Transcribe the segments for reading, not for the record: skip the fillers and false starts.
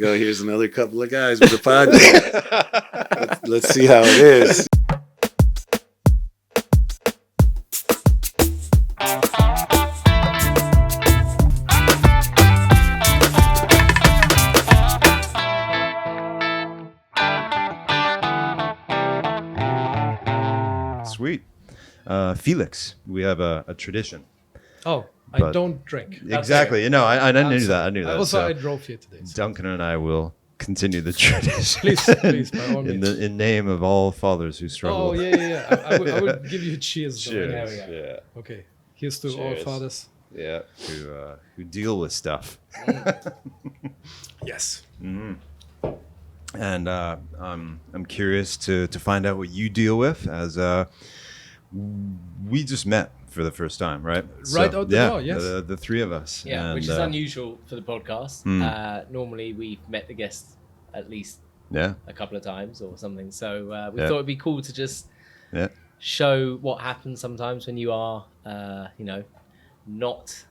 go. Here's another couple of guys with a podcast. Let's see how it is. Sweet. Felix, we have a tradition. Oh, But- I don't drink. Exactly. No, I knew that. I knew that. Also, So I drove here today. So. Duncan and I will continue the tradition. Please, by all in means. in name of all fathers who struggle. Oh, yeah. I would give you a cheers. though. Cheers. There we go. Yeah. Okay. Here's to all Cheers. fathers. Yeah. Who deal with stuff. Yes. And I'm curious to find out what you deal with, as we just met for the first time, right? Right out the door, yes. The three of us. Yeah, And, which is unusual for the podcast. Normally, we've met the guests at least Yeah. a couple of times or something. So we Yeah. thought it'd be cool to just Yeah. show what happens sometimes when you are, not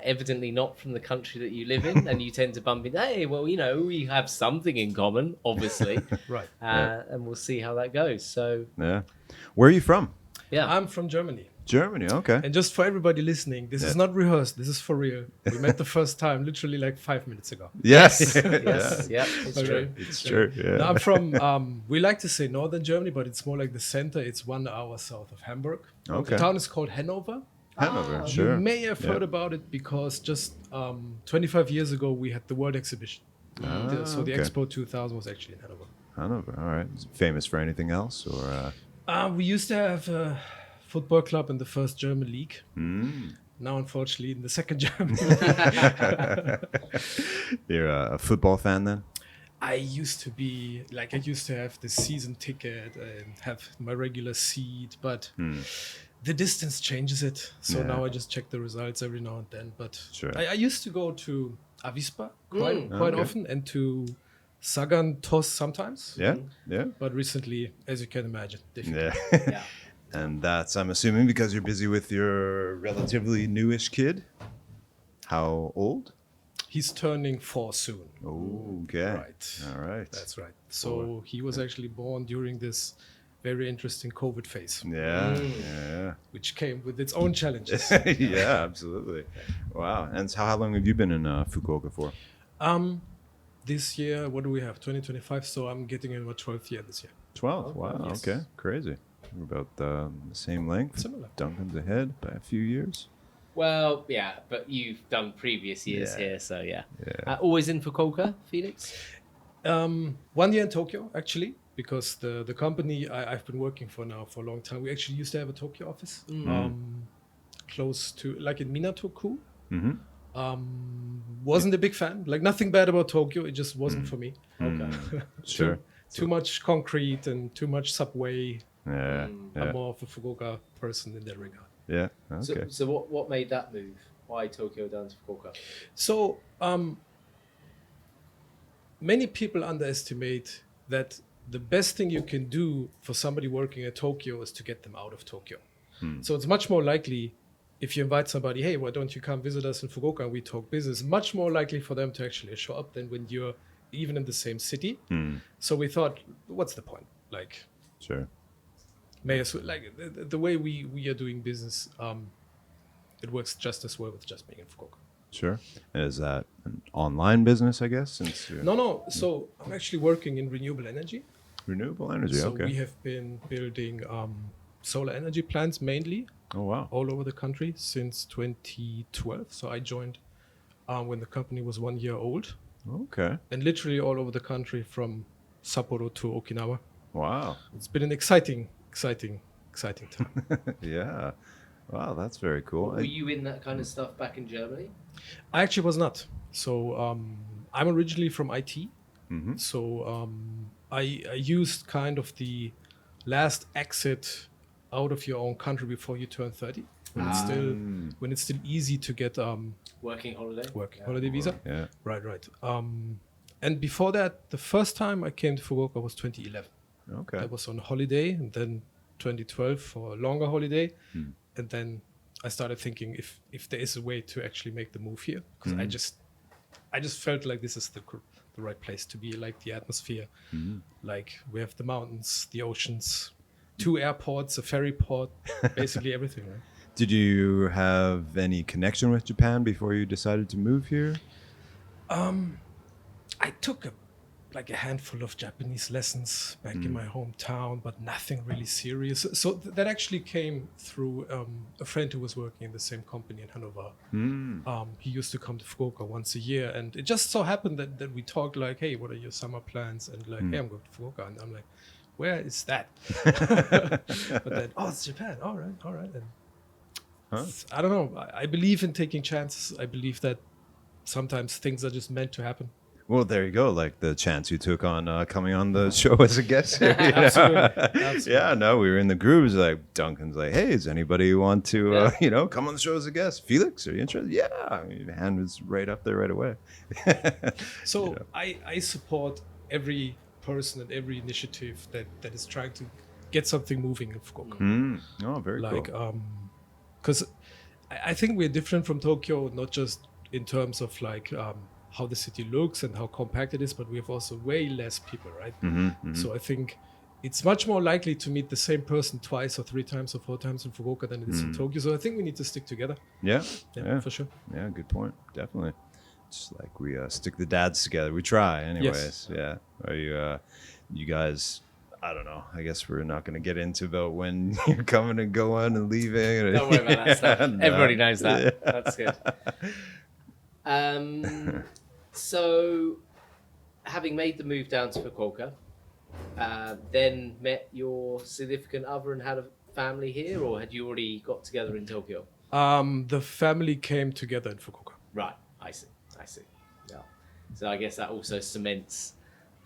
evidently not from the country that you live in, and you tend to bump into. Hey, well, we have something in common, obviously, Right. and we'll see how that goes. So Yeah. Where are you from? yeah, I'm from Germany. Germany. Okay. And just for everybody listening, this is not rehearsed. This is for real. We met the first time literally like 5 minutes ago. Yes. yes, yeah, it's Okay. true. It's true. Yeah. No, I'm from, we like to say northern Germany, but it's more like the center. It's 1 hour south of Hamburg. Okay. The town is called Hannover. Hanover. Sure. You may have Yeah. heard about it because just 25 years ago we had the World Exhibition. So the okay. Expo 2000 was actually in Hanover. Hanover. All right. Is it famous for anything else, or? We used to have a football club in the first German league. Now, unfortunately, in the second German. You're a football fan then? I used to be like I used to have the season ticket and have my regular seat, but the distance changes it. So Yeah. now I just check the results every now and then. But Sure. I used to go to Avispa quite Okay. often and to Sagan Tos sometimes. Yeah. Yeah. But recently, as you can imagine, difficult. Yeah. Yeah. And that's, I'm assuming, because you're busy with your relatively newish kid. How old? He's turning 4 soon. Okay. Right. All right. That's right. So he was actually born during this very interesting COVID phase, Yeah. which came with its own challenges. Yeah. Yeah. Absolutely. Wow. And so how long have you been in Fukuoka for? This year, what do we have? 2025. So I'm getting in my 12th year this year. 12. Wow. yes. Okay. Crazy. We're about the same length. Similar. Duncan's ahead by a few years. Well, yeah, but you've done previous years Yeah. here, so yeah. Yeah. Always in Fukuoka, Felix? 1 year in Tokyo, actually, because the company I've been working for now for a long time, we actually used to have a Tokyo office close to, like in Minato-ku. Wasn't a big fan. Like nothing bad about Tokyo, it just wasn't for me. Okay. Sure. Too much concrete and too much subway. Yeah. I'm more of a Fukuoka person in that regard. Yeah. Okay. So what made that move? Why Tokyo down to Fukuoka? So many people underestimate that the best thing you can do for somebody working at Tokyo is to get them out of Tokyo. So it's much more likely if you invite somebody, hey, why don't you come visit us in Fukuoka and we talk business, much more likely for them to actually show up than when you're even in the same city. So we thought, what's the point? Like, Sure. may as well, like the way we are doing business, it works just as well with just being in Fukuoka. Sure. And is that an online business, I guess? Since you're No. So I'm actually working in renewable energy. renewable energy. So Okay. we have been building solar energy plants mainly Oh wow. all over the country since 2012. So I joined when the company was 1 year old, Okay. and literally all over the country from Sapporo to Okinawa. Wow. It's been an exciting time. Yeah. Wow, that's very cool. Were you in that kind of stuff back in Germany? I actually was not. So I'm originally from IT. Mhm. So I used kind of the last exit out of your own country before you turn 30. When it's still easy to get Working holiday? working holiday visa. Yeah. Right. And before that, the first time I came to Fukuoka was 2011. Okay. I was on holiday, and then 2012 for a longer holiday, and then I started thinking if there is a way to actually make the move here, because I just felt like this is the right place to be. I like the atmosphere. Like we have the mountains, the oceans, 2 airports, a ferry port, basically everything, right? Did you have any connection with Japan before you decided to move here? I took a handful of Japanese lessons back in my hometown, but nothing really serious. So that actually came through a friend who was working in the same company in Hannover. He used to come to Fukuoka once a year, and it just so happened that we talked like, hey, what are your summer plans? And like, hey, I'm going to Fukuoka. And I'm like, where is that? But then, oh, it's Japan. All right. And I don't know. I believe in taking chances. I believe that sometimes things are just meant to happen. Well, there you go. Like the chance you took on coming on the show as a guest here. You know? Absolutely. Yeah, no, we were in the groups. Like Duncan's like, hey, does anybody want to, come on the show as a guest? Felix, are you interested? Yeah. I mean, the hand was right up there right away. So I support every person and every initiative that is trying to get something moving in Fukuoka. Oh, very cool. Because I think we're different from Tokyo, not just in terms of like how the city looks and how compact it is, but we have also way less people, right? So I think it's much more likely to meet the same person 2 or 3 times or 4 times in Fukuoka than it is in Tokyo. So I think we need to stick together. Yeah, for sure. Yeah, good point. Definitely. Just like we stick the dads together. We try anyways. Yes. Yeah. Are you guys, I don't know. I guess we're not going to get into about when you're coming and going and leaving. Don't worry about that stuff. No. Everybody knows that. That's good. So, having made the move down to Fukuoka, then met your significant other and had a family here, or had you already got together in Tokyo? The family came together in Fukuoka. Right, I see. Yeah. So I guess that also cements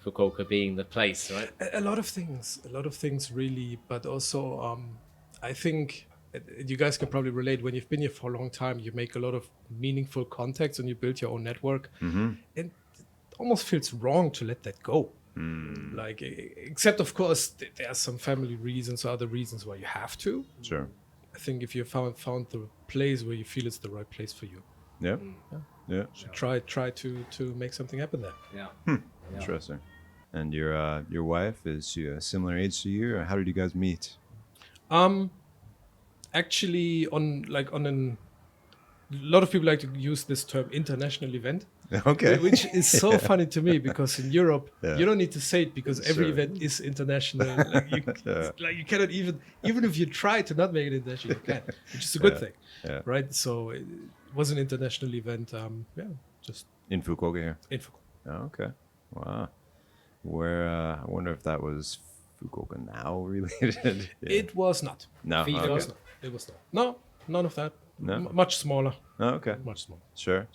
Fukuoka being the place, right? A lot of things really, but also I think you guys can probably relate. When you've been here for a long time, you make a lot of meaningful contacts and you build your own network. And it almost feels wrong to let that go. Like, except of course there are some family reasons or other reasons why you have to. Sure. I think if you found the place where you feel it's the right place for you, Yeah. try to make something happen there. Yeah. Interesting. And your wife, is she a similar age to you, or how did you guys meet? Actually, a lot of people like to use this term international event. Okay. Which is so funny to me, because in Europe you don't need to say it because every Sure. event is international. Like you cannot even if you try to not make it international, you can, which is a good thing, right? So it was an international event. Just In Fukuoka here. in Fukuoka. Oh, okay. Wow. Where I wonder if that was Fukuoka now related. Yeah. It was not. No. Figo? It Okay. was not. It was not. No, none of that. No? Much smaller. Oh, okay. Much smaller. Sure.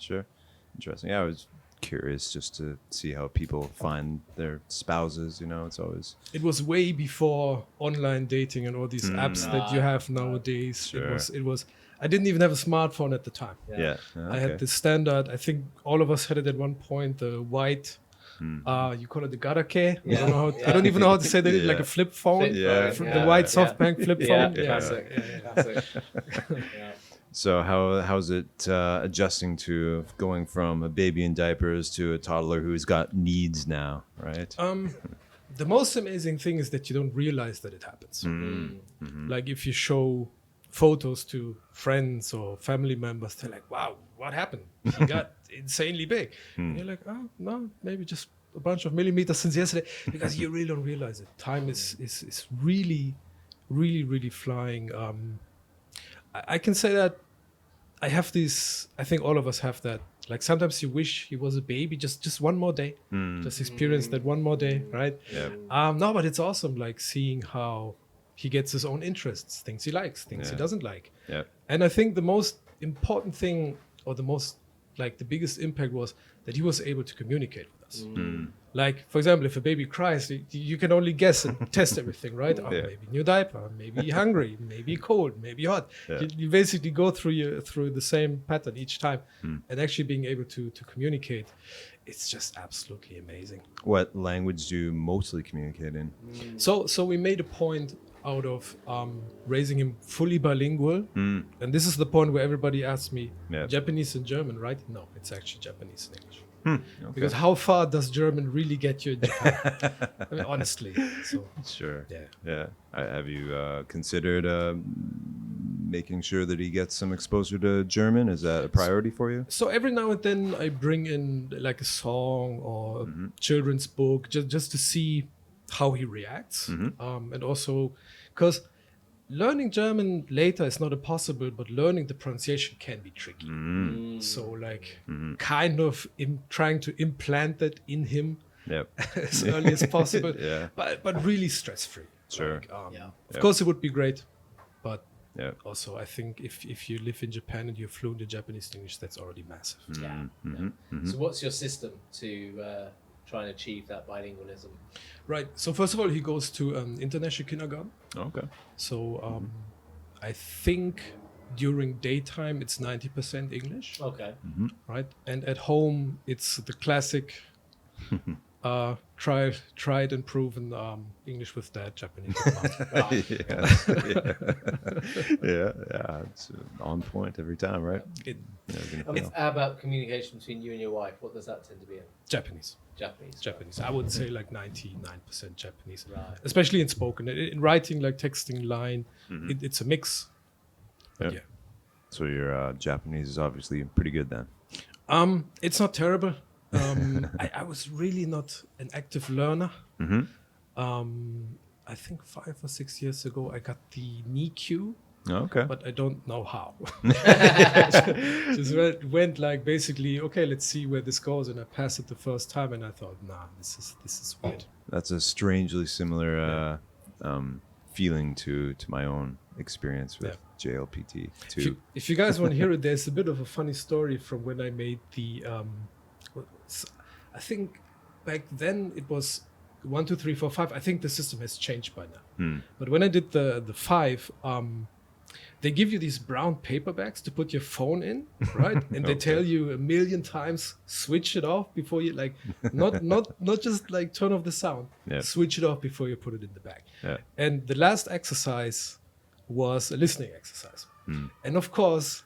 Interesting. Yeah, I was curious just to see how people find their spouses. It's always It was way before online dating and all these apps that you have nowadays. Sure. It was. I didn't even have a smartphone at the time. yeah. I had the standard. I think all of us had it at one point. The white. You call it the garake. I don't even know how to say that. Yeah. Like a flip phone. Yeah. The white SoftBank flip phone. Classic. Classic. Yeah. So how's it adjusting to going from a baby in diapers to a toddler who's got needs now, right? The most amazing thing is that you don't realize that it happens. Like if you show photos to friends or family members, they're like, wow, what happened? He got insanely big. And you're like, oh, no, maybe just a bunch of millimeters since yesterday, because you really don't realize it. Time is really, really, really flying. I can say that I have this, I think all of us have that. Like sometimes you wish he was a baby, just one more day, just experience that one more day, right? Yeah. No, but it's awesome, like seeing how he gets his own interests, things he likes, things he doesn't like. Yeah. And I think the most important thing, or the biggest impact, was that he was able to communicate with us. Like, for example, if a baby cries, you can only guess and test everything, right? Oh, maybe new diaper, maybe hungry, maybe cold, maybe hot. You basically go through the same pattern each time, and actually being able to communicate, it's just absolutely amazing. What language do you mostly communicate in? So we made a point out of raising him fully bilingual, and this is the point where everybody asks me, Yeah. Japanese and German, right? No, it's actually Japanese and English. Because how far does German really get you in Japan? I mean, honestly. So Sure. yeah. Yeah. Have you considered making sure that he gets some exposure to German? Is that a priority for you? So every now and then I bring in like a song or a children's book just to see how he reacts. And also because learning German later is not impossible, but learning the pronunciation can be tricky. So like kind of trying to implant that in him Yep. as early as possible, Yeah. but really stress-free. Sure. Like, Yeah. Of course it would be great, but Yeah. also I think if you live in Japan and you're fluent in Japanese English, that's already massive. Yeah. So what's your system to try and achieve that bilingualism? Right. So first of all, he goes to international kindergarten. Okay. So I think during daytime it's 90% English, Okay. right? And at home it's the classic tried and proven English with dad, Japanese with mom. Right. Yeah. It's on point every time, right? It, Yeah, you can feel. How about communication between you and your wife? What does that tend to be in? Japanese. Japanese. I would say like 99% Japanese, Right. especially in spoken. In writing, like texting line, it's a mix. Yeah. Yeah. So your Japanese is obviously pretty good then. It's not terrible. I was really not an active learner. I think 5 or 6 years ago I got the NIKU, Okay. but I don't know how. Just went like basically, okay, let's see where this goes, and I passed it the first time, and I thought, nah, this is weird. That's a strangely similar feeling to my own experience with JLPT too. If you guys want to hear it, there's a bit of a funny story from when I made the. I think back then it was 1, 2, 3, 4, 5. I think the system has changed by now. But when I did the 5, they give you these brown paper bags to put your phone in, right? And they tell you a million times switch it off before you not just like turn off the sound. Yeah. Switch it off before you put it in the bag. Yeah. And the last exercise was a listening exercise. And of course,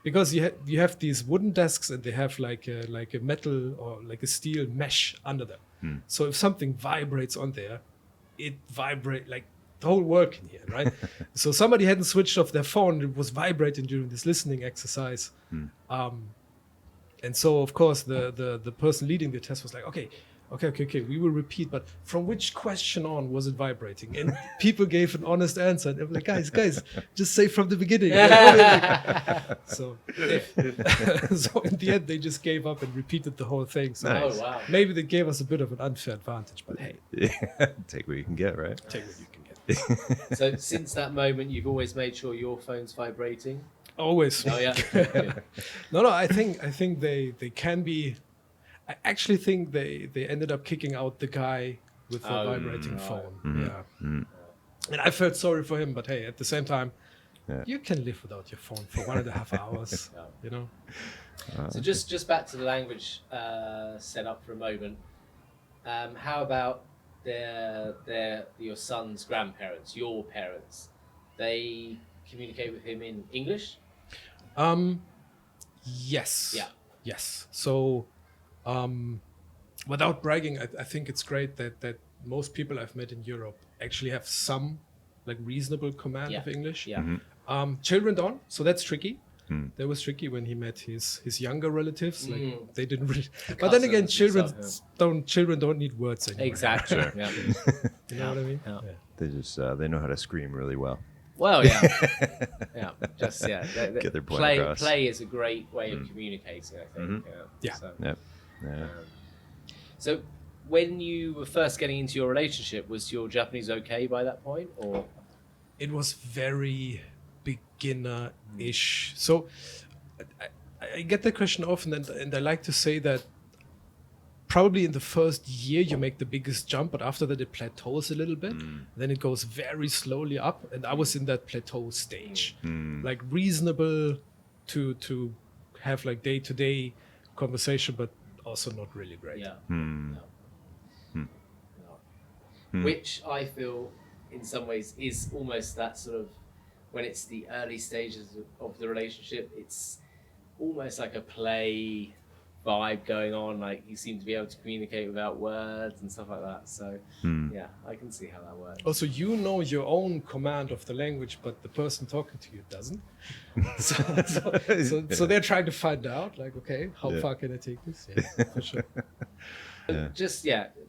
because you have these wooden desks and they have like a metal or like a steel mesh under them. So if something vibrates on there, it vibrates like the whole work in here, right? So somebody hadn't switched off their phone. It was vibrating during this listening exercise. And so of course the person leading the test was like, okay, we will repeat, but from which question on was it vibrating? And people gave an honest answer. And I'm like, guys, just say from the beginning. So in the end, they just gave up and repeated the whole thing. So Nice. Oh wow. maybe they gave us a bit of an unfair advantage, but hey, Take what you can get, right? take what you can get. So since that moment, you've always made sure your phone's vibrating. Always. Oh yeah. Good. No, I think they can be. I actually think they ended up kicking out the guy with the vibrating right. phone. Yeah. And I felt sorry for him, but hey, at the same time, you can live without your phone for 1.5 hours. Yeah. You know. So just back to the language setup for a moment. How about your son's grandparents, your parents? They communicate with him in English? Yes. Yeah. Yes. So, without bragging, I think it's great that most people I've met in Europe actually have some like reasonable command of English. Yeah. Children don't, so that's tricky. That was tricky when he met his younger relatives. Like they didn't really. But then again, cousins and children don't need words anymore. Exactly. Yeah. You know what I mean? Yeah. They just they know how to scream really well. Well, yeah. Yeah. Just Get their point across. Play is a great way of communicating, I think. Yeah. So, Yep. Yeah. so when you were first getting into your relationship, was your Japanese okay by that point, or? It was very beginner-ish. So I get that question often, and I like to say that probably in the first year you make the biggest jump, but after that it plateaus a little bit. Then it goes very slowly up, and I was in that plateau stage, like reasonable to have like day-to-day conversation, but also not really great. Yeah. Which I feel in some ways is almost that sort of, when it's the early stages of the relationship, it's almost like a play vibe going on. Like you seem to be able to communicate without words and stuff like that. So yeah, I can see how that works. Also, you know your own command of the language, but the person talking to you doesn't. So they're trying to find out, like, okay, how far can I take this? Yeah, for sure. Just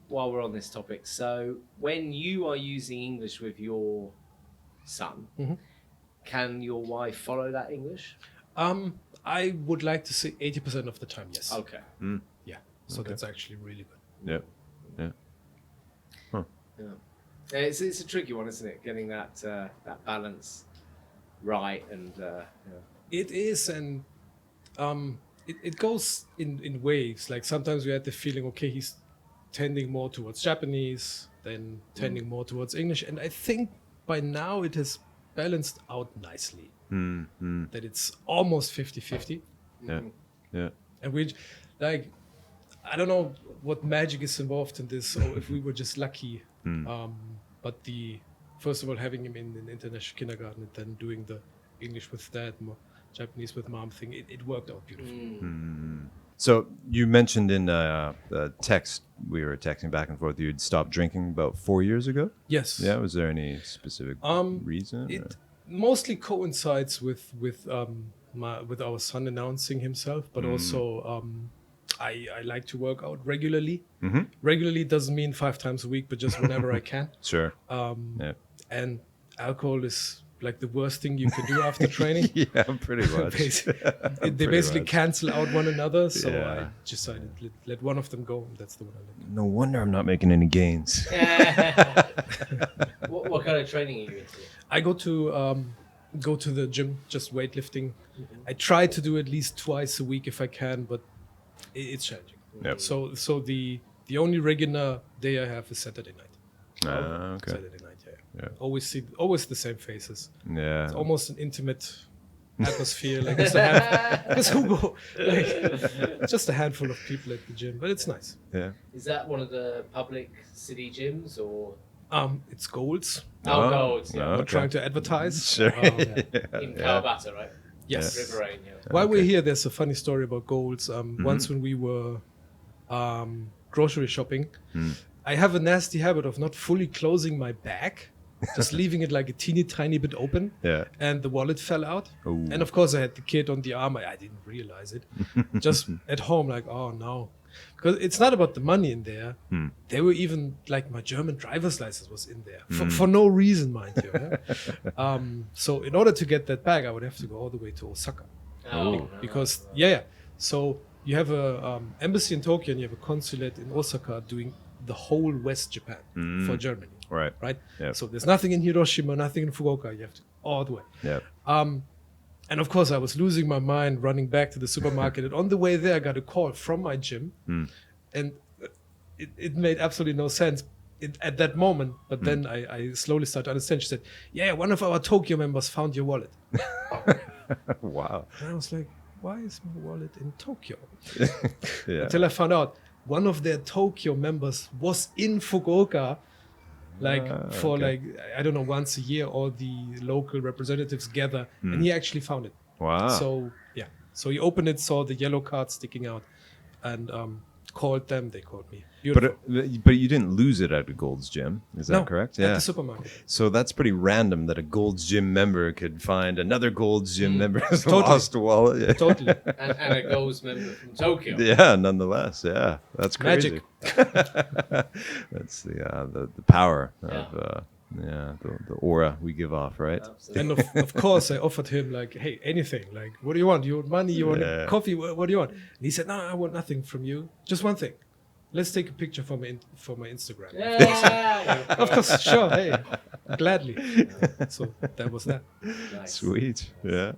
while we're on this topic, so when you are using English with your son, can your wife follow that English? I would like to say 80% of the time, yes. Okay. Yeah. So that's actually really good. Yep. Yeah. Yeah. It's a tricky one, isn't it? Getting that balance right and It is, and it goes in waves. Like sometimes we had the feeling, okay, he's tending more towards Japanese, then tending more towards English, and I think by now it has balanced out nicely. That it's almost 50-50. Yeah. Yeah. And we, like, I don't know what magic is involved in this, or if we were just lucky. But first of all, having him in an international kindergarten and then doing the English with dad, Japanese with mom thing, it worked out beautifully. So you mentioned in the text, we were texting back and forth, you'd stopped drinking about 4 years ago? Yes. Yeah, was there any specific reason? It mostly coincides with our son announcing himself, but also I like to work out regularly. Regularly doesn't mean 5 times a week, but just whenever I can. Sure. And alcohol is like the worst thing you can do after training. Yeah, pretty much. They basically cancel out one another, so Yeah. I decided let one of them go, and that's the one I let. No wonder I'm not making any gains. what kind of training are you into? I go to the gym, just weightlifting. I try to do at least twice a week if I can, but it's challenging. Yep. So the only regular day I have is Saturday night. Okay. Saturday night, Yeah. Always the same faces. Yeah. It's almost an intimate atmosphere. Like just a handful of people at the gym, but it's nice. Yeah. Is that one of the public city gyms or? It's Gold's. Gold. Yeah. Oh, We're okay. trying to advertise. Sure. In Kawabata, right? Yes. Riverine, yeah. While we're here, there's a funny story about Gold's. Once when we were grocery shopping, I have a nasty habit of not fully closing my bag, just leaving it like a teeny tiny bit open. Yeah. And the wallet fell out. Ooh. And of course, I had the kid on the arm. I didn't realize it. Just at home, like, oh no. Because it's not about the money in there. They were even like my German driver's license was in there for no reason, mind you. Yeah? So in order to get that bag, I would have to go all the way to Osaka. Because so you have a embassy in Tokyo and you have a consulate in Osaka doing the whole West Japan for Germany. Right. Yep. So there's nothing in Hiroshima, nothing in Fukuoka. You have to all the way. Yeah. And of course, I was losing my mind running back to the supermarket. And on the way there, I got a call from my gym. And it made absolutely no sense at that moment. But then I slowly started to understand. She said, yeah, one of our Tokyo members found your wallet. Wow. And I was like, why is my wallet in Tokyo? Yeah. Until I found out one of their Tokyo members was in Fukuoka. I don't know, once a year, all the local representatives gather, and he actually found it. Wow. So he opened it, saw the yellow card sticking out, and called them. They called me. Beautiful. But you didn't lose it at a Gold's Gym, is that correct? At the supermarket. So that's pretty random that a Gold's Gym member could find another Gold's Gym member's lost wallet. Yeah. Totally. and a Gold's member from Tokyo. Yeah, nonetheless. Yeah, that's crazy. Magic. That's the power of the aura we give off, right? And of course, I offered him like, hey, anything. Like, what do you want? You want money? You want coffee? What do you want? And he said, no, I want nothing from you. Just one thing. Let's take a picture for my Instagram. Yeah. Of course, sure. Hey, gladly. So that was that. Nice. Sweet. Yeah.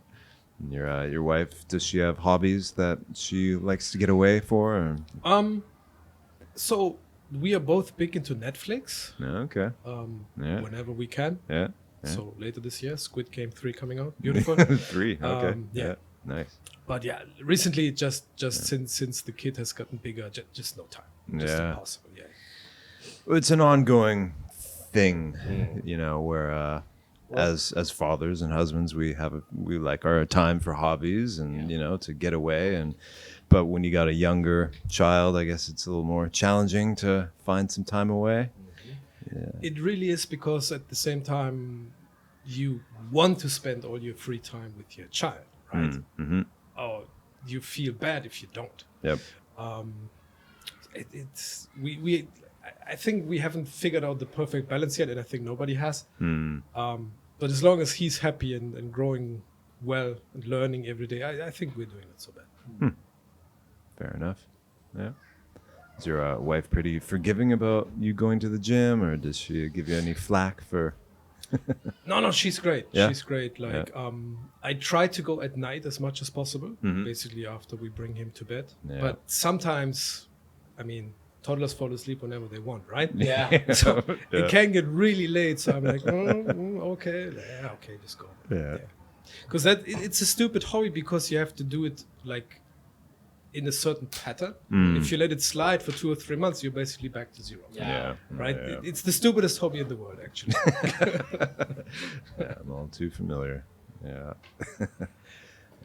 And your wife, does she have hobbies that she likes to get away for? Or? So we are both big into Netflix. Okay. Whenever we can. Yeah. So later this year, Squid Game 3 coming out. Beautiful. 3. Okay. Yeah. Nice. But yeah, recently just since the kid has gotten bigger, just no time. Just impossible. Yeah. It's an ongoing thing, where as fathers and husbands, we like our time for hobbies and to get away but when you got a younger child, I guess it's a little more challenging to find some time away. It really is, because at the same time, you want to spend all your free time with your child, right? Or you feel bad if you don't. Yep. I think we haven't figured out the perfect balance yet, and I think nobody has. But as long as he's happy and growing well and learning every day, I think we're doing it so bad. Fair enough. Yeah. Is your wife pretty forgiving about you going to the gym, or does she give you any flack for? No, she's great. Yeah? She's great. Like, I try to go at night as much as possible, basically after we bring him to bed. Yeah. But sometimes, I mean, toddlers fall asleep whenever they want, right? Yeah. So it can get really late. So I'm like, okay, just go. Yeah. Because it's a stupid hobby, because you have to do it like in a certain pattern. If you let it slide for 2 or 3 months, you're basically back to zero. Yeah. Right? Yeah. It's the stupidest hobby in the world, actually. Yeah, I'm all too familiar. Yeah.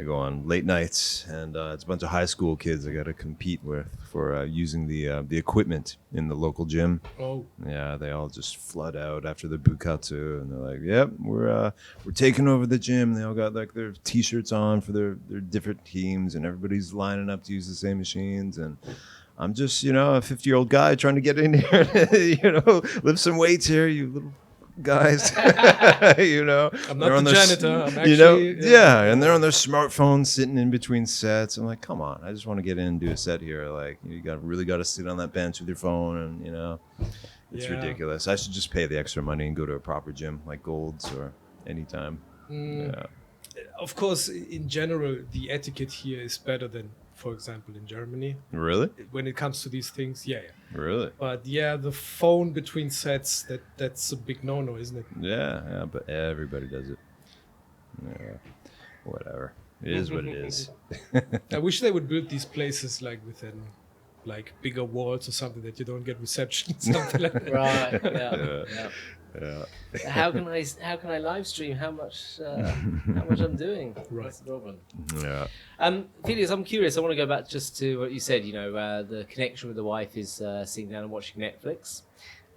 I go on late nights, and it's a bunch of high school kids I got to compete with for using the equipment in the local gym. Oh. Yeah, they all just flood out after the bukatsu, and they're like, "Yep, we're taking over the gym." They all got like their T-shirts on for their different teams, and everybody's lining up to use the same machines. And I'm just, a 50-year-old guy trying to get in here, lift some weights here, you little guys. I'm not They're the on janitor. I'm actually, and they're on their smartphones sitting in between sets. I'm like, come on, I just want to get in and do a set here. Like, you really got to sit on that bench with your phone, and it's ridiculous. I should just pay the extra money and go to a proper gym like Gold's or Anytime. Yeah. Of course, in general, the etiquette here is better than, for example, in Germany. Really? When it comes to these things, yeah. Really? But yeah, the phone between sets, that's a big no-no, isn't it? Yeah, but everybody does it. Yeah, whatever. It is what it is. I wish they would build these places like within like bigger walls or something, that you don't get reception, something like that. Right. Yeah. Yeah. How can I live stream how much I'm doing? Right. That's the problem. Yeah. Felix, I'm curious. I want to go back just to what you said. The connection with the wife is sitting down and watching Netflix,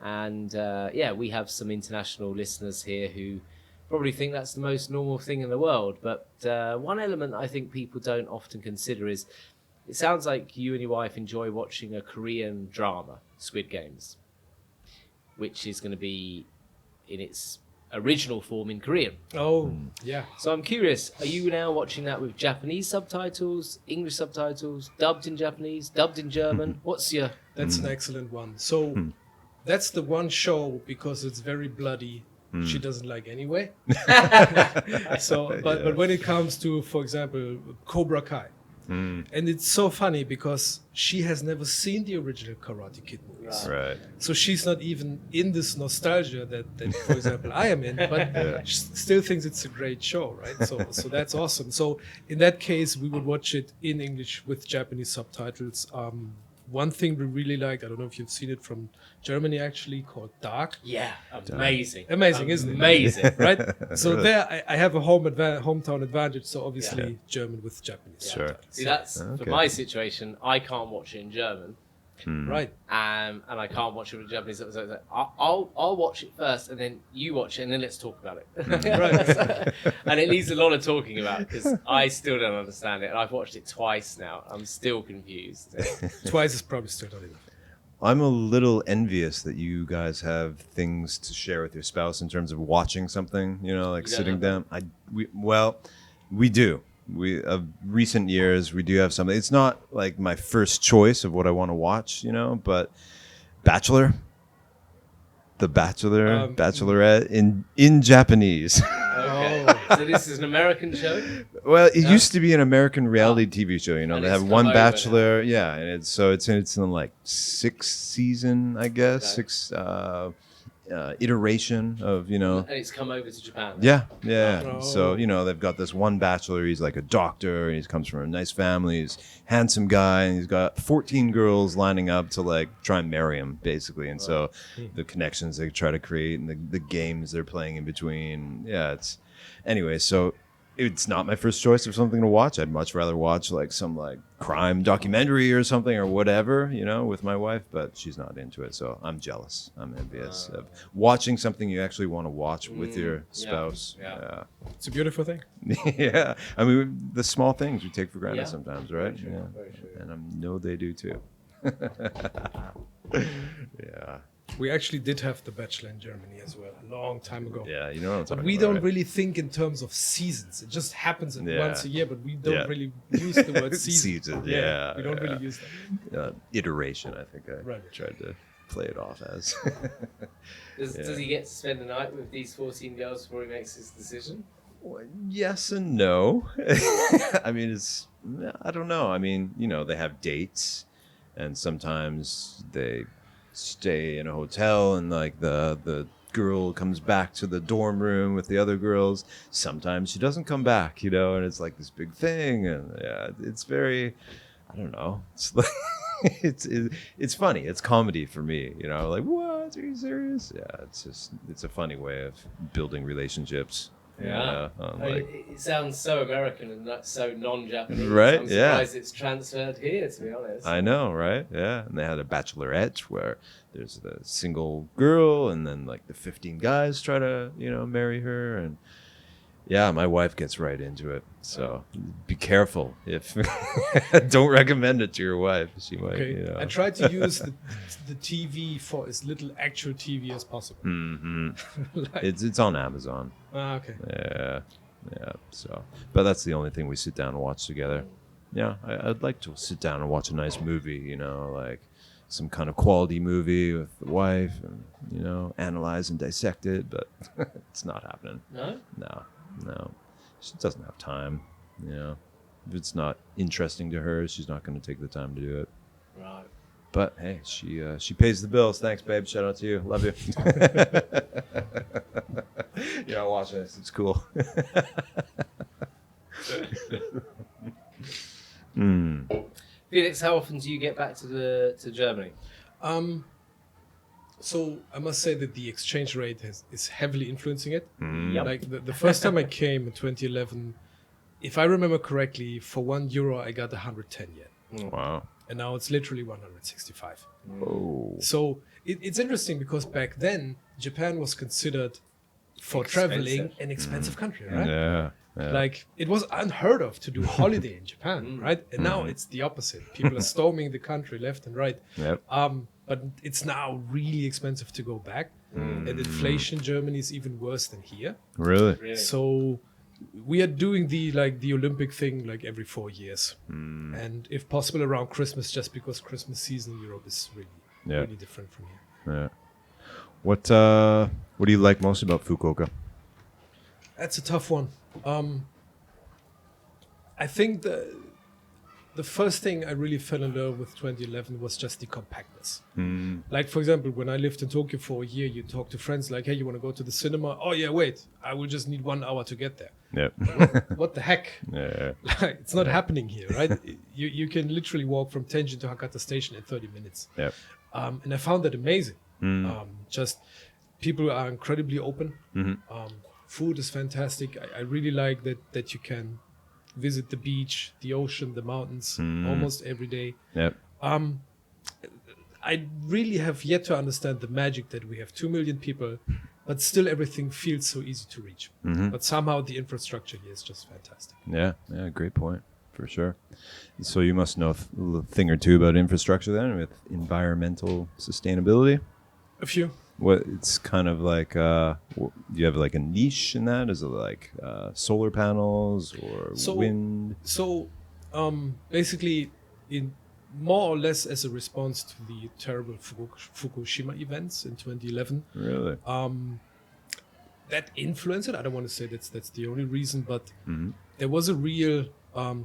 and we have some international listeners here who probably think that's the most normal thing in the world. But one element I think people don't often consider is, it sounds like you and your wife enjoy watching a Korean drama, Squid Games, which is going to be in its original form in Korean. Oh, yeah. So I'm curious, are you now watching that with Japanese subtitles, English subtitles, dubbed in Japanese, dubbed in German? What's your... That's an excellent one. So that's the one show, because it's very bloody, she doesn't like anyway. But when it comes to, for example, Cobra Kai, and it's so funny because she has never seen the original Karate Kid movies. Right. So she's not even in this nostalgia that for example, I am in, but she still thinks it's a great show, right? So that's awesome. So in that case, we would watch it in English with Japanese subtitles. One thing we really liked, I don't know if you've seen it from Germany actually, called Dark. Yeah, amazing. Amazing, isn't it? Amazing. Right? So there I have a hometown advantage, so obviously German with Japanese Sure. subtitles. See, that's, Okay. for my situation, I can't watch it in German. Right. And I can't watch it with Japanese. So I'll watch it first, and then you watch it, and then let's talk about it. Right. And it needs a lot of talking about, because I still don't understand it, and I've watched it twice now. I'm still confused. Twice is probably still not enough. I'm a little envious that you guys have things to share with your spouse in terms of watching something, like You don't sitting have down. We do. Recent years, we do have something. It's not like my first choice of what I want to watch, but The Bachelor, Bachelorette in Japanese. Okay. So this is an American show? Well, it used to be an American reality TV show. And They it's have come one over Bachelor, and it's in like 6th season, I guess, Okay. 6th iteration of And it's come over to Japan. Yeah. Oh. So they've got this one Bachelor. He's like a doctor, and he comes from a nice family. He's a handsome guy, and he's got 14 girls lining up to like try and marry him, basically. And so the connections they try to create, and the games they're playing in between. Yeah, it's anyway. So it's not my first choice of something to watch. I'd much rather watch like some like crime documentary or something or whatever, with my wife, but she's not into it. So I'm jealous. I'm envious of watching something you actually want to watch with your spouse. yeah. It's a beautiful thing. Yeah. I mean, the small things we take for granted Yeah. sometimes, right? Very true, Yeah. very true. And I know they do too. Yeah. We actually did have The Bachelor in Germany as well, a long time ago. Yeah. You know what I'm talking But we about, don't right? really think in terms of seasons. It just happens Yeah. once a year, but we don't Yeah. really use the word season. Season, yeah, we don't yeah. really use that. Iteration, I think I Right. tried to play it off as. Does he get to spend the night with these 14 girls before he makes his decision? Well, yes and no. I mean, I don't know. I mean, they have dates, and sometimes they stay in a hotel, and like the girl comes back to the dorm room with the other girls. Sometimes she doesn't come back, and it's like this big thing, and yeah, it's very, I don't know. It's like it's funny. It's comedy for me, like, what? Are you serious? Yeah, it's a funny way of building relationships. Yeah. Like, It sounds so American and not so non-Japanese. Right, I'm yeah. surprised it's transferred here, to be honest. I know, right? Yeah. And they had a bachelorette where there's the single girl and then like the 15 guys try to, marry her. And yeah, my wife gets right into it. So be careful if don't recommend it to your wife. She might, Okay. I try to use the TV for as little actual TV as possible. Like- It's on Amazon. okay. Yeah. So, but that's the only thing we sit down and watch together. Yeah, I'd like to sit down and watch a nice movie, like some kind of quality movie with the wife and, analyze and dissect it, but it's not happening. No? No. She doesn't have time, If it's not interesting to her, she's not going to take the time to do it. Right. But hey, she pays the bills. Thanks, babe. Shout out to you. Love you. Yeah, watch this. It's cool. Felix, how often do you get back to Germany? So I must say that the exchange rate is heavily influencing it. Yep. Like the first time I came in 2011, if I remember correctly, for €1 I got 110 yen, Wow. and now it's literally 165. Oh. So it's interesting because back then Japan was considered for traveling an expensive country, right? Yeah. Like it was unheard of to do holiday in Japan, right? And now it's the opposite. People are storming the country left and right. Yep. But it's now really expensive to go back, and inflation in Germany is even worse than here. Really? Really? So we are doing the Olympic thing like every 4 years, and if possible around Christmas, just because Christmas season in Europe is really different from here. Yeah. What do you like most about Fukuoka? That's a tough one. I think the first thing I really fell in love with 2011 was just the compactness. Like, for example, when I lived in Tokyo for a year, you talk to friends like, hey, you want to go to the cinema? Oh, yeah, wait, I will just need 1 hour to get there. Yep. What the heck? Yeah. Like, it's not happening here, right? You can literally walk from Tenjin to Hakata Station in 30 minutes. Yep. And I found that amazing. Just people are incredibly open. Food is fantastic. I really like that you can visit the beach, the ocean, the mountains almost every day. Yep. I really have yet to understand the magic that we have 2 million people, but still everything feels so easy to reach. But somehow the infrastructure here is just fantastic. Yeah. Great point, for sure. So you must know a thing or two about infrastructure then, with environmental sustainability. A few. What it's kind of like? Do you have like a niche in that? Is it like solar panels or wind? So, basically, in more or less as a response to the terrible Fukushima events in 2011, Really? that influenced it. I don't want to say that's the only reason, but there was a real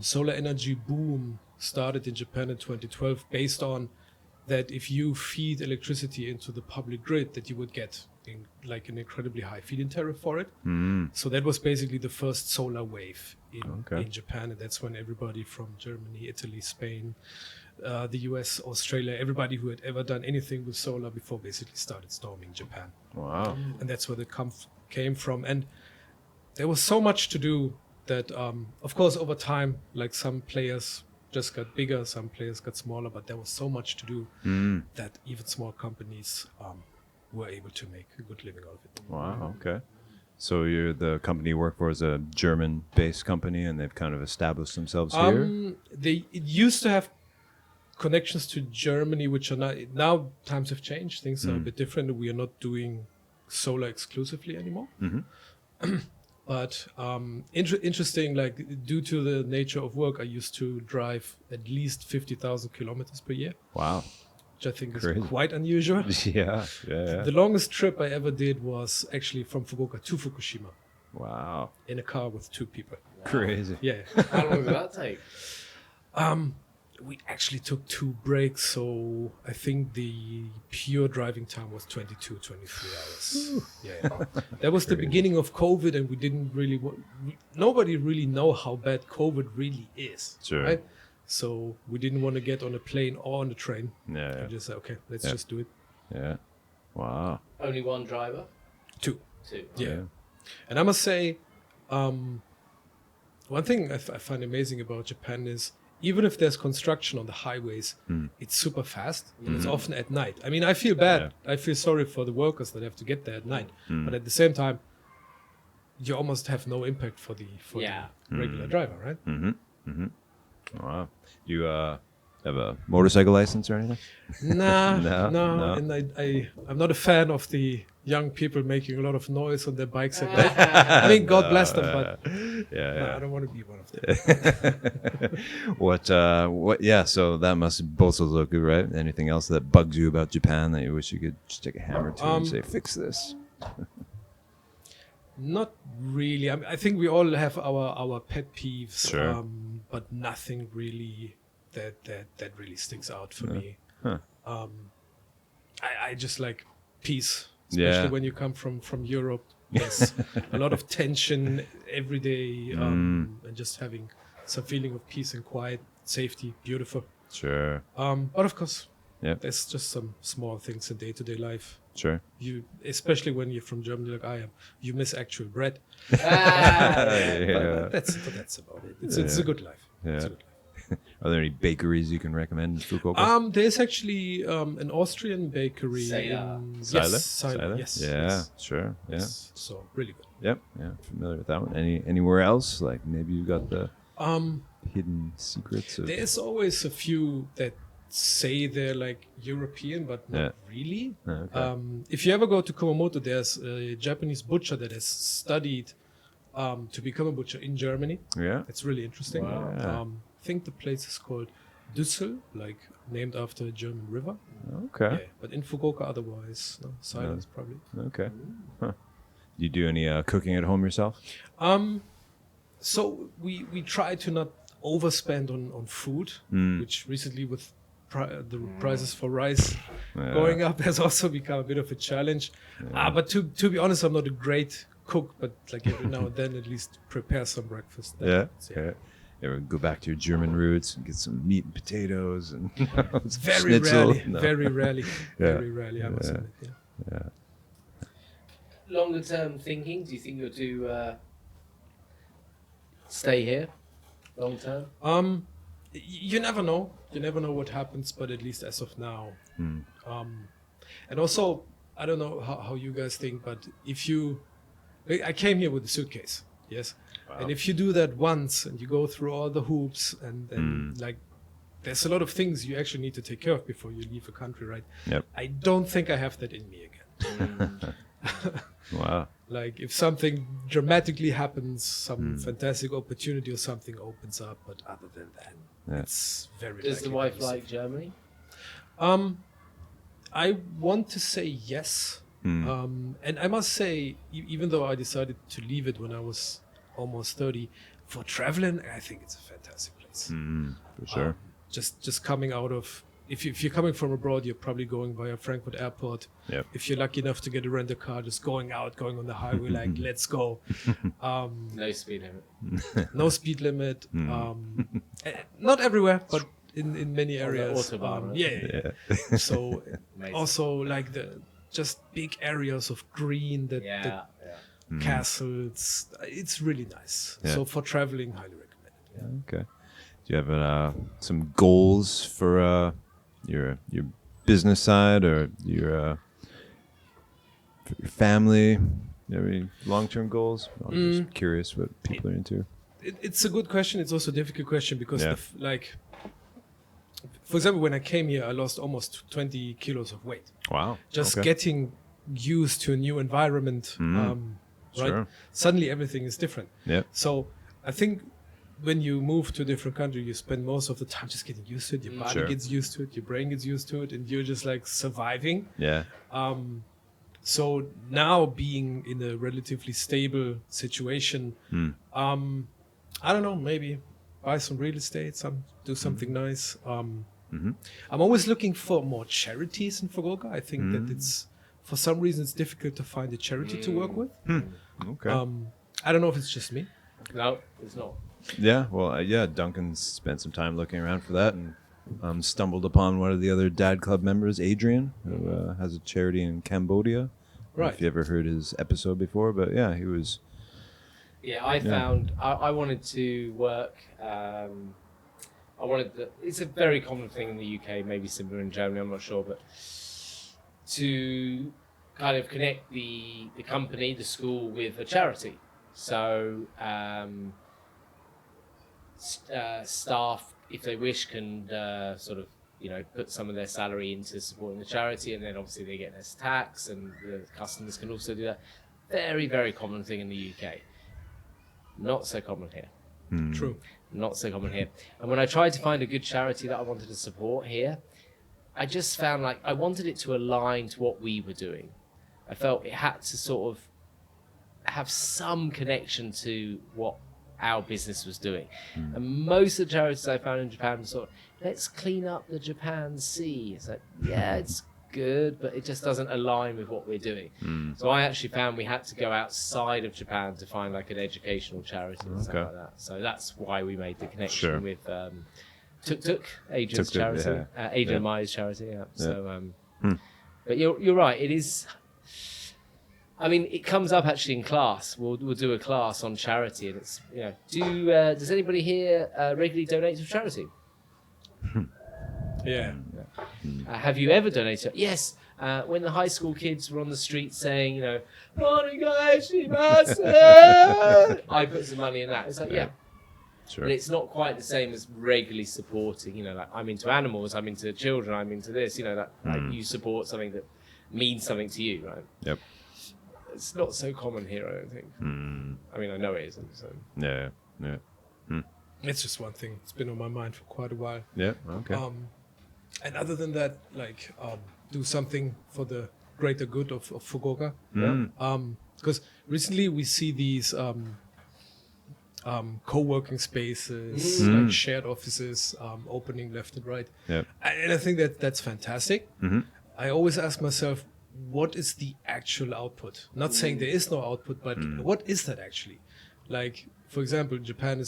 solar energy boom started in Japan in 2012, based on that if you feed electricity into the public grid, that you would get an incredibly high feed-in tariff for it. So that was basically the first solar wave in Japan, and that's when everybody from Germany, Italy, Spain, the US, Australia, everybody who had ever done anything with solar before basically started storming Japan. Wow. And that's where the came from. And there was so much to do that of course over time, like some players just got bigger, some players got smaller, but there was so much to do that even small companies were able to make a good living out of it. Wow. Okay. So the company you work for is a German-based company, and they've kind of established themselves here. It used to have connections to Germany, which are now times have changed. Things are a bit different. We are not doing solar exclusively anymore. But interesting, like due to the nature of work, I used to drive at least 50,000 kilometers per year, Wow. which I think is Crazy. quite unusual. Yeah. The longest trip I ever did was actually from Fukuoka to Fukushima Wow. in a car with 2 people. Crazy. Yeah. How long did that take? We actually took 2 breaks, so I think the pure driving time was 22, 23 hours. Yeah. That was the beginning of COVID, and we didn't really nobody really know how bad COVID really is. Sure. Right? So we didn't want to get on a plane or on a train. Yeah. We just said, okay, let's Yeah. just do it. Yeah. Wow. Only one driver? 2. 2. Yeah. And I must say, one thing I find amazing about Japan is even if there's construction on the highways, it's super fast and it's often at night. I mean, I feel bad. Yeah. I feel sorry for the workers that have to get there at night. But at the same time, you almost have no impact for the regular driver, right? Wow. You have a motorcycle license or anything? No. No. And I'm not a fan of the young people making a lot of noise on their bikes at night. I mean, God bless them, but no, I don't want to be one of them. What? Yeah. So that must both look good, right? Anything else that bugs you about Japan that you wish you could just take a hammer to and say, fix this? Not really. I mean, I think we all have our pet peeves, Sure. but nothing really that really sticks out for me. Huh. I just like peace, especially Yeah. when you come from Europe. Yes, a lot of tension every day, and just having some feeling of peace and quiet, safety, beautiful. Sure. But of course, Yep. there's just some small things in day-to-day life. Sure. You, especially when you're from Germany like I am, you miss actual bread. Yeah. But that's about it. It's a good life. It's Yeah. a good life. Are there any bakeries you can recommend in Fukuoka? There's actually an Austrian bakery. Seiler. Yes, Seiler? Seiler, yes. Yeah. yes, Sure. Yeah. yes. So really good. Yep. Yeah. Familiar with that one. Anywhere else? Like maybe you got the hidden secrets of. There's always a few that say they're like European, but not really. Okay. If you ever go to Kumamoto, there's a Japanese butcher that has studied to become a butcher in Germany. Yeah. It's really interesting. Wow. I think the place is called Düssel, like named after a German river. Okay. Yeah, but in Fukuoka, otherwise, no, silence probably. Okay. Huh. You do any cooking at home yourself? So we try to not overspend on food, which recently with the prices for rice going up has also become a bit of a challenge. But to be honest, I'm not a great cook, but like every now and then at least prepare some breakfast. Yeah. You ever go back to your German roots and get some meat and potatoes and some Very schnitzel? rarely, No. very rarely, Yeah. very rarely. I must admit. Yeah. Longer term thinking, do you think you'll do stay here long term? You never know. You never know what happens, but at least as of now. And also, I don't know how you guys think, but I came here with a suitcase, yes? Wow. And if you do that once and you go through all the hoops and then like, there's a lot of things you actually need to take care of before you leave a country, right? Yep. I don't think I have that in me again. Wow. Like if something dramatically happens, some fantastic opportunity or something opens up, but other than that, it's very. Does the likely wife to be like Germany? I want to say yes. And I must say, even though I decided to leave it when I was almost 30, for traveling, I think it's a fantastic place. For sure. Just coming out of, if you're coming from abroad, you're probably going via Frankfurt Airport. Yep. If you're lucky enough to get a rental car, just going on the highway, like, let's go. No speed limit. No speed limit. Not everywhere, but in many areas. Autobahn, right? Yeah. So Amazing. also like just big areas of green that castles. It's really nice. Yeah. So for traveling, highly recommend it. Yeah. Okay. Do you have some goals for your business side or your for your family? You have any long-term goals? I'm just curious what people are into. It's a good question. It's also a difficult question because, Yeah. for example, when I came here, I lost almost 20 kilos of weight. Wow. Just Okay. getting used to a new environment, right? Sure. Suddenly everything is different. Yeah. So I think when you move to a different country, you spend most of the time just getting used to it. Your body Sure. gets used to it, your brain gets used to it, and you're just like surviving. Yeah. So now being in a relatively stable situation, I don't know, maybe buy some real estate, do something nice. I'm always looking for more charities in Fukuoka. I think that it's, for some reason, it's difficult to find a charity to work with. Okay. I don't know if it's just me. No, it's not. Yeah, well, Duncan spent some time looking around for that and stumbled upon one of the other Dad Club members, Adrian, who has a charity in Cambodia. I don't know Right. if you ever heard his episode before, but yeah, he was. Yeah, I found I wanted to work. It's a very common thing in the UK, maybe similar in Germany, I'm not sure, but to kind of connect the company, the school, with a charity. So staff, if they wish, can sort of put some of their salary into supporting the charity, and then obviously they get less tax, and the customers can also do that. Very, very common thing in the UK. Not so common here. True. Not so common here. And when I tried to find a good charity that I wanted to support here, I just found like I wanted it to align to what we were doing. I felt it had to sort of have some connection to what our business was doing. And most of the charities I found in Japan were sort of, let's clean up the Japan Sea. It's like, yeah, it's good, but it just doesn't align with what we're doing. So I actually found we had to go outside of Japan to find like an educational charity and stuff like that. So that's why we made the connection with Tuk Tuk, Adrian's Tuk Tuk, charity, Adrian Mai's charity. Yeah. So, but you're right. It is. I mean, it comes up actually in class. We'll do a class on charity, and it's does anybody here regularly donate to charity? Yeah. Have you ever donated? Yes. When the high school kids were on the street saying, I put some money in that. It's like, yeah. Sure. But it's not quite the same as regularly supporting. Like I'm into animals, I'm into children, I'm into this. Like you support something that means something to you, right? Yep. It's not so common here, I don't think. I mean, I know it isn't. So. Yeah. It's just one thing. It's been on my mind for quite a while. Yeah. Okay. And other than that, do something for the greater good of Fukuoka. Because recently we see these co-working spaces, like shared offices, opening left and right. Yeah. And I think that's fantastic. I always ask myself, what is the actual output? Not saying there is no output, but what is that actually? Like, for example, Fukuoka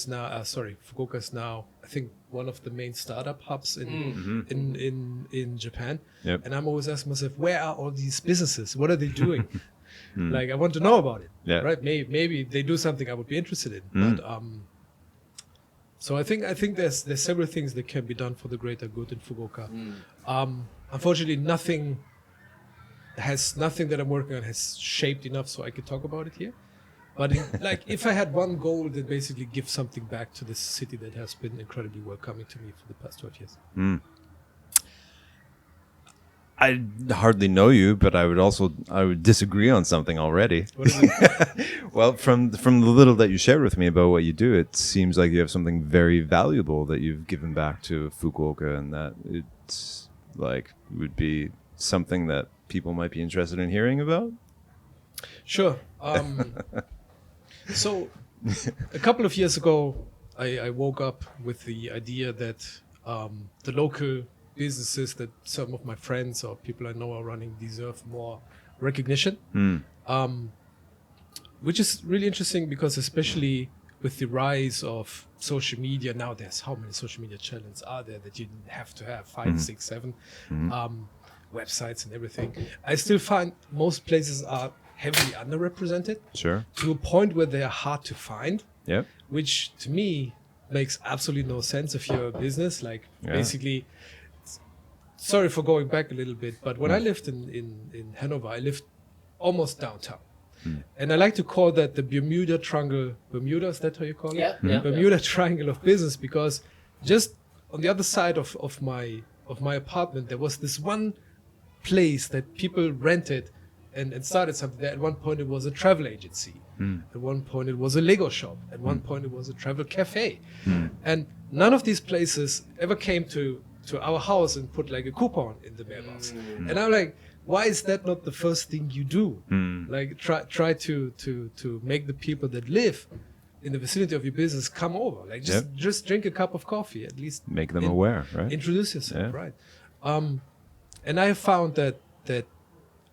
is now, I think, one of the main startup hubs in Japan. Yep. And I'm always asking myself, where are all these businesses? What are they doing? Like, I want to know about it. Yeah. Right? Maybe they do something I would be interested in. But so I think there's several things that can be done for the greater good in Fukuoka. Unfortunately, nothing that I'm working on has shaped enough so I could talk about it here. But if I had one goal, then basically give something back to this city that has been incredibly welcoming to me for the past 12 years. I hardly know you, but I would disagree on something already. What is it? Well, from the little that you shared with me about what you do, it seems like you have something very valuable that you've given back to Fukuoka, and that it's like would be something that people might be interested in hearing about. Sure. So a couple of years ago, I woke up with the idea that the local businesses that some of my friends or people I know are running deserve more recognition, which is really interesting because especially with the rise of social media, now there's how many social media channels are there that you have to have 5, 6, 7 websites and everything. I still find most places are heavily underrepresented Sure. to a point where they are hard to find, Yep. which to me makes absolutely no sense if you're a business. Like Yeah. basically, sorry for going back a little bit, but when I lived in Hannover, I lived almost downtown. And I like to call that the Bermuda Triangle. Bermuda, is that how you call it? Yeah, yeah. Bermuda Triangle of business, because just on the other side of my apartment, there was this one place that people rented and started something there. At one point, it was a travel agency. At one point, it was a Lego shop. At one point, it was a travel cafe. And none of these places ever came to our house and put like a coupon in the mailbox. And I'm like, why is that not the first thing you do? Like try to make the people that live in the vicinity of your business come over. Like just drink a cup of coffee, at least Make them aware, right? introduce yourself, Yeah. right? And I found that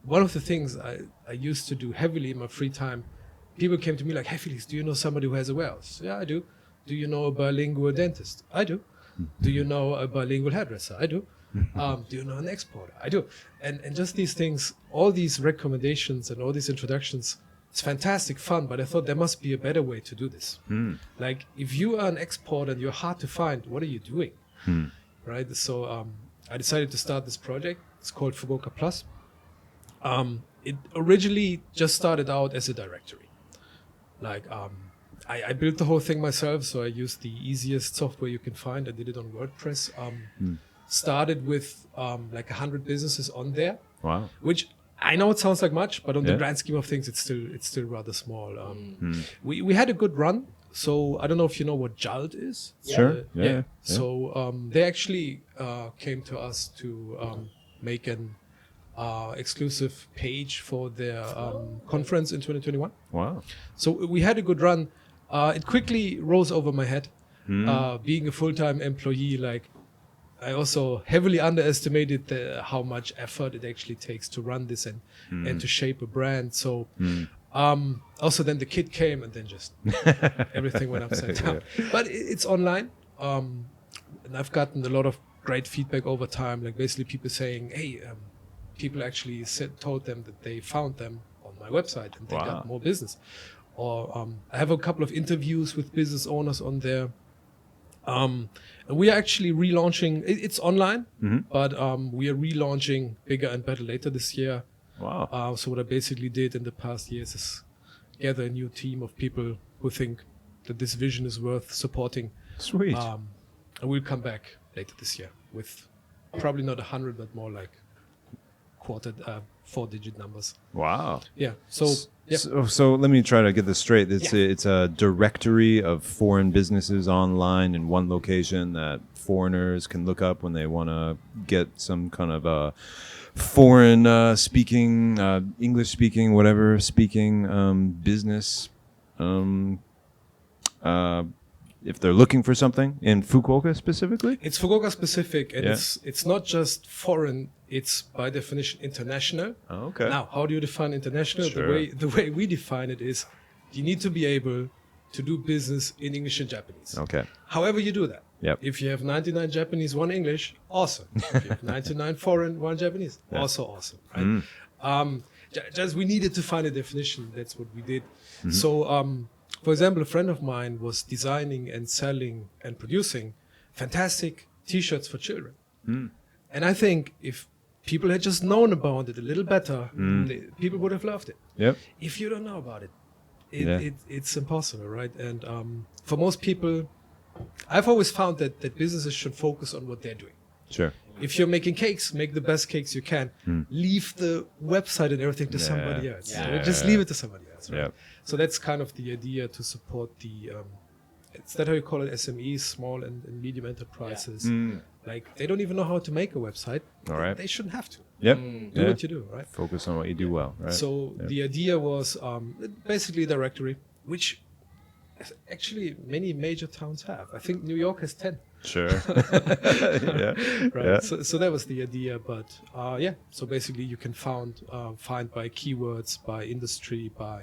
one of the things I used to do heavily in my free time, people came to me like, "Hey Felix, do you know somebody who has a warehouse?" Yeah, I do. Do you know a bilingual dentist? I do. Do you know a bilingual hairdresser? I do. Do you know an exporter? I do. And just these things, all these recommendations and all these introductions, it's fantastic fun, but I thought there must be a better way to do this. Like if you are an exporter and you're hard to find, what are you doing? Right? So I decided to start this project. It's called Fukuoka Plus. It originally just started out as a directory. Like I built the whole thing myself, so I used the easiest software you can find. I did it on WordPress. Started with like 100 businesses on there, Wow. which I know it sounds like much, but on the Yeah. grand scheme of things, it's still rather small. We had a good run. So I don't know if you know what JALT is. Sure. Yeah. So they actually came to us to make an exclusive page for their conference in 2021. Wow. So we had a good run. It quickly rose over my head. Being a full-time employee, like I also heavily underestimated how much effort it actually takes to run this and to shape a brand. So also then the kid came and then just everything went upside down. But it's online. And I've gotten a lot of great feedback over time. Like basically people saying, hey, people actually told them that they found them on my website and they got more business. Or I have a couple of interviews with business owners on there. And we are actually relaunching. It's online, but we are relaunching bigger and better later this year. Wow. So what I basically did in the past years is gather a new team of people who think that this vision is worth supporting. Sweet. And we'll come back later this year with probably not 100, but more like 4-digit numbers. Wow. Yeah. So yeah. So let me try to get this straight. It's a directory of foreign businesses online in one location that foreigners can look up when they want to get some kind of foreign speaking, English speaking, whatever speaking business. If they're looking for something in Fukuoka specifically? It's Fukuoka specific, and Yeah. it's not just foreign. It's by definition international. Oh, okay. Now, how do you define international? Sure. The way we define it is, you need to be able to do business in English and Japanese. Okay. However you do that. Yep. If you have 99 Japanese, 1 English, awesome. If you have 99 foreign, 1 Japanese, also awesome. Right? Just we needed to find a definition. That's what we did. So, for example, a friend of mine was designing and selling and producing fantastic T-shirts for children. And I think if people had just known about it a little better, people would have loved it. Yep. If you don't know about it, Yeah. it's impossible, right? And for most people, I've always found that businesses should focus on what they're doing. Sure. If you're making cakes, make the best cakes you can. Leave the website and everything to somebody else. Yeah. Just leave it to somebody else. Right? Yeah. So that's kind of the idea to support the. Is that how you call it? SMEs, small and medium enterprises. Like they don't even know how to make a website. All right. They shouldn't have to. Yep. Do Yeah. what you do, right? Focus on what you do well, right? So the idea was basically a directory, which actually many major towns have. I think New York has 10. Sure. Yeah. Right. Yeah. So that was the idea. But yeah, so basically you can find by keywords, by industry, by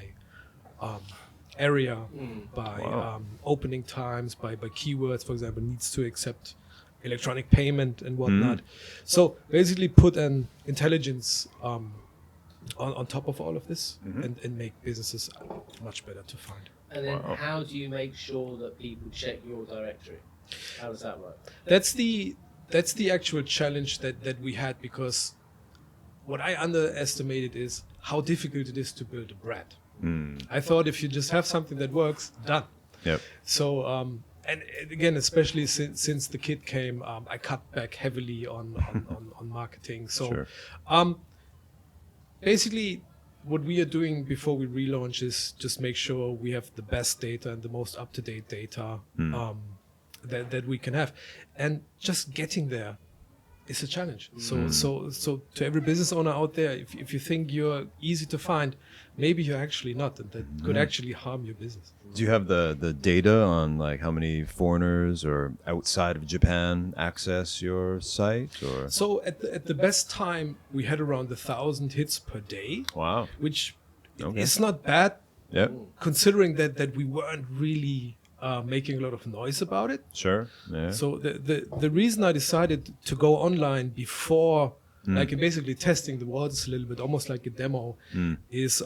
area, by opening times, by keywords, for example, needs to accept electronic payment and whatnot. So basically put an intelligence on top of all of this and make businesses much better to find. And then how do you make sure that people check your directory? How does that work? That's the actual challenge that we had, because what I underestimated is how difficult it is to build a brand. I thought if you just have something that works, done. Yep. So and again, especially since the kid came, I cut back heavily on marketing. So Sure. Basically, what we are doing before we relaunch is just make sure we have the best data and the most up-to-date data that we can have, and just getting there is a challenge. So to every business owner out there, if you think you're easy to find, maybe you're actually not, and that could actually harm your business. Do you have the data on like how many foreigners or outside of Japan access your site? Or So at the best time, we had around 1,000 hits per day, wow. which Okay. is not bad, Yep. considering that we weren't really making a lot of noise about it. Sure. Yeah. So the reason I decided to go online before, like basically testing the waters a little bit, almost like a demo, is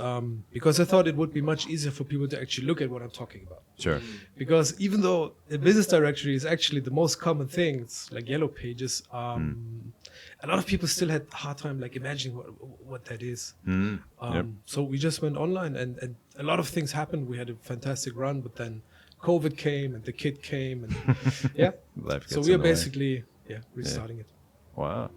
because I thought it would be much easier for people to actually look at what I'm talking about. Sure. Because even though a business directory is actually the most common thing, it's like yellow pages, a lot of people still had a hard time like imagining what that is. Yep. So we just went online, and a lot of things happened. We had a fantastic run, but then COVID came and the kid came, and yeah. Life So gets we are in the way. basically restarting it. Wow.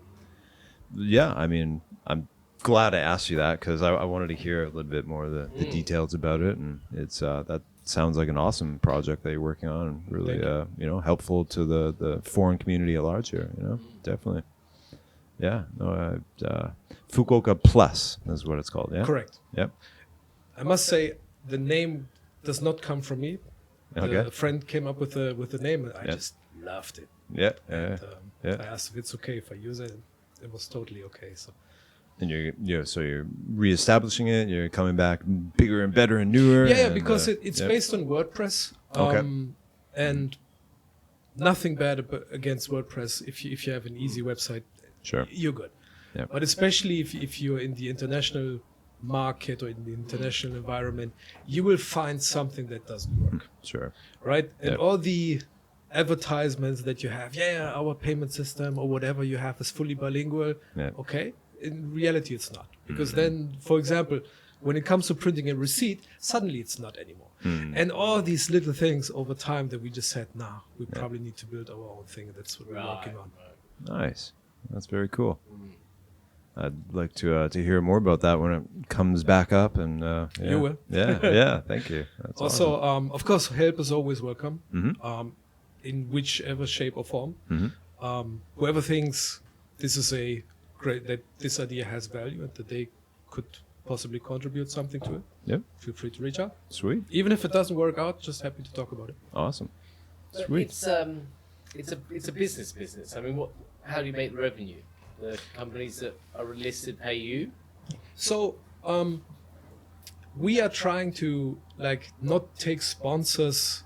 Yeah, I mean, I'm glad I asked you that because I wanted to hear a little bit more of the details about it, and it's that sounds like an awesome project that you're working on, and really helpful to the foreign community at large here. Definitely. Yeah. No. Fukuoka Plus is what it's called. Yeah. Correct. Yep. I must say the name does not come from me. Okay. A friend came up with the name, and I Yeah. just loved it. Yeah. And, Yeah. I asked if it's okay if I use it. It was totally okay. So And you're reestablishing it. You're coming back bigger and better and newer. yeah, and, because it's yeah. based on WordPress. Okay. And nothing bad against WordPress. If you have an easy website, Sure. you're good. Yeah. But especially if you're in the international market or in the international environment, you will find something that doesn't work, Sure. right? And Yeah. all the advertisements that you have, our payment system or whatever you have is fully bilingual. Yeah. Okay, in reality it's not, because then, for example, when it comes to printing a receipt, suddenly it's not anymore. And all these little things over time that we just said, we probably need to build our own thing, and that's what we're working on. Nice. That's very cool. I'd like to hear more about that when it comes back up. And yeah. You will. Yeah. Thank you. That's Also, awesome. of course, help is always welcome, Mhm. in whichever shape or form. Mhm. Whoever thinks this is that this idea has value and that they could possibly contribute something to it, Yep. feel free to reach out. Sweet. Even if it doesn't work out, just happy to talk about it. Awesome. But Sweet. it's a business. I mean, how do you make the revenue? The companies that are listed pay you. So we are trying to not take sponsors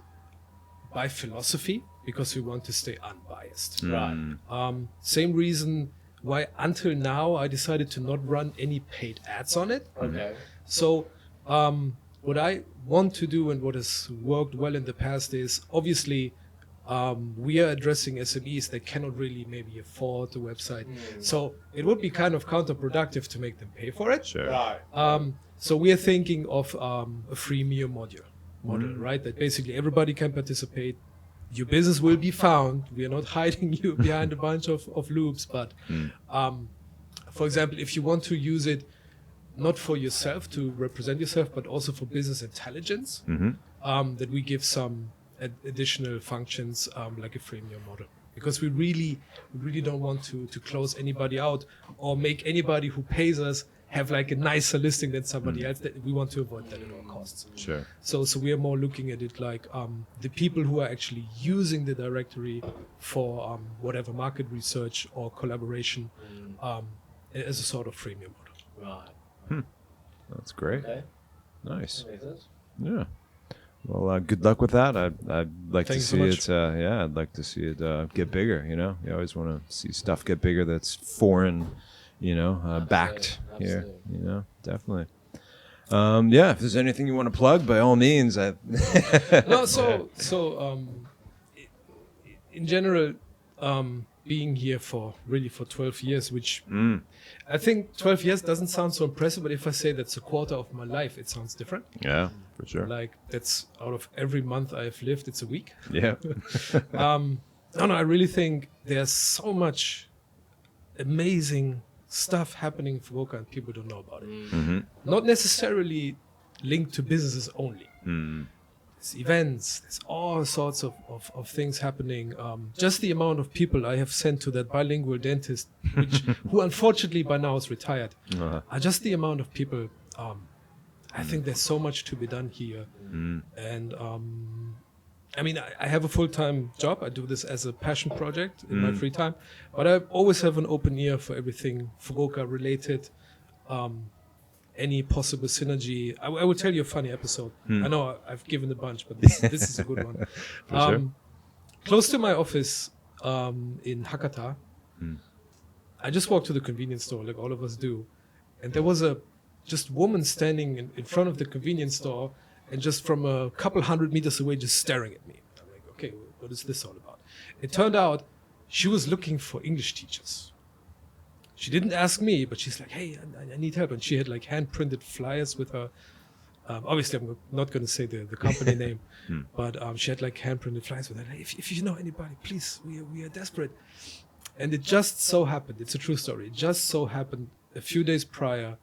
by philosophy, because we want to stay unbiased. Right. Same reason why until now I decided to not run any paid ads on it. Okay. So what I want to do and what has worked well in the past is obviously we are addressing SMEs that cannot really maybe afford the website. So it would be kind of counterproductive to make them pay for it. Sure. Right. So we are thinking of a freemium model, right? That basically everybody can participate. Your business will be found. We are not hiding you behind a bunch of loops. But for example, if you want to use it not for yourself to represent yourself, but also for business intelligence, that we give some additional functions like a freemium model. Because we really don't want to close anybody out or make anybody who pays us have like a nicer listing than somebody else. That we want to avoid that at all costs. Sure. So we are more looking at it like the people who are actually using the directory for whatever market research or collaboration as a sort of freemium model. Right. That's great. Okay. Nice. That makes sense. Yeah. Well, good luck with that. I'd like Thanks to so see much. it. I'd like to see it get bigger. You always want to see stuff get bigger that's foreign, backed here. Absolutely. You know, definitely. Yeah, if there's anything you want to plug, by all means. No, in general, being here for 12 years, which I think 12 years doesn't sound so impressive, but if I say that's a quarter of my life, it sounds different. Yeah, for sure. Like that's out of every month I've lived, it's a week. Yeah. I really think there's so much amazing stuff happening in Fukuoka and people don't know about it. Not necessarily linked to businesses only. There's events, there's all sorts of things happening. Just the amount of people I have sent to that bilingual dentist, who unfortunately by now is retired. Just the amount of people, I think there's so much to be done here. And I mean, I have a full-time job. I do this as a passion project in my free time, but I always have an open ear for everything Fukuoka related, any possible synergy. I will tell you a funny episode. I know I've given a bunch, but this is a good one. Sure. Close to my office in Hakata, I just walked to the convenience store like all of us do, and there was a just woman standing in front of the convenience store, and just from a couple 100 meters away, just staring at me. I'm like, okay, what is this all about? It turned out she was looking for English teachers. She didn't ask me, but she's like, hey, I need help. And she had like hand-printed flyers with her. Obviously, I'm not going to say the company name, but she had like hand-printed flyers with her. Like, if you know anybody, please, we are desperate. And it just so happened, it's a true story, it just so happened a few days prior,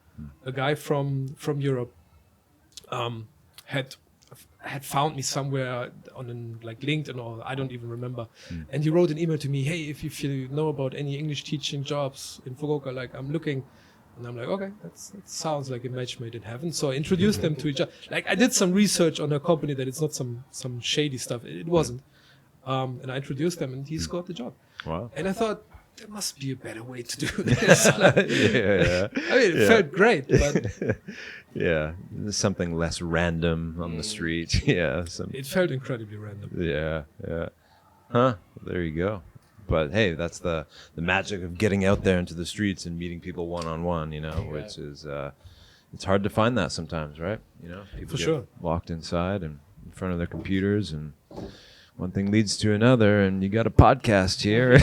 a guy from Europe had found me somewhere on like LinkedIn or I don't even remember, and he wrote an email to me, hey, if you know about any English teaching jobs in Fukuoka, like I'm looking. And I'm like, okay, that sounds like a match made in heaven. So I introduced them to each other. Like I did some research on her company that it's not some shady stuff. It wasn't. And I introduced them and he scored the job. Wow. And I thought, there must be a better way to do this. Like, Yeah. I mean, it felt great, but Yeah, there's something less random on the street. Yeah, it felt incredibly random. Yeah. Huh? There you go. But hey, that's the magic of getting out there into the streets and meeting people one-on-one, you know, which is it's hard to find that sometimes, right? You know, people For get sure. locked inside and in front of their computers, and one thing leads to another, and you got a podcast here.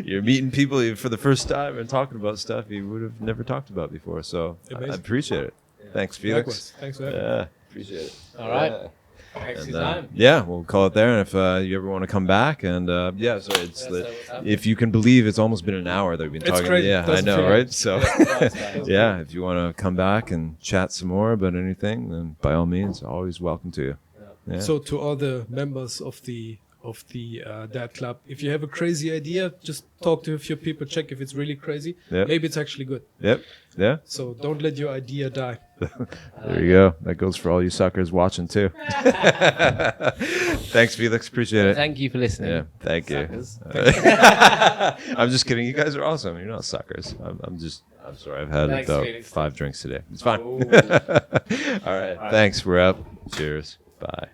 You're meeting people for the first time and talking about stuff you would have never talked about before. So I appreciate it. Thanks, Felix. Likewise. Thanks for having me. Yeah, appreciate it. All right. Yeah. Thanks for And, your time. yeah, we'll call it there. And if you ever want to come back, and yeah, sorry, it's what's happening. if you can believe it's almost been an hour that we've been It's talking. crazy. Yeah, I Doesn't know, feel right? like- So, Yeah. yeah, if you want to come back and chat some more about anything, then by all means, always welcome to. Yeah. So to all the members of the Dad Club, if you have a crazy idea, just talk to a few people, check if it's really crazy. Yep. Maybe it's actually good. Yep. Yeah. So don't let your idea die. There you go. That goes for all you suckers watching too. Thanks, Felix. Appreciate it. Thank you for listening. Yeah, thank you. Suckers. I'm just kidding. You guys are awesome. You're not suckers. I'm sorry. I've had Thanks, about Felix. 5 drinks today. It's fine. Ooh. All right. Thanks. We're up. Cheers. Bye.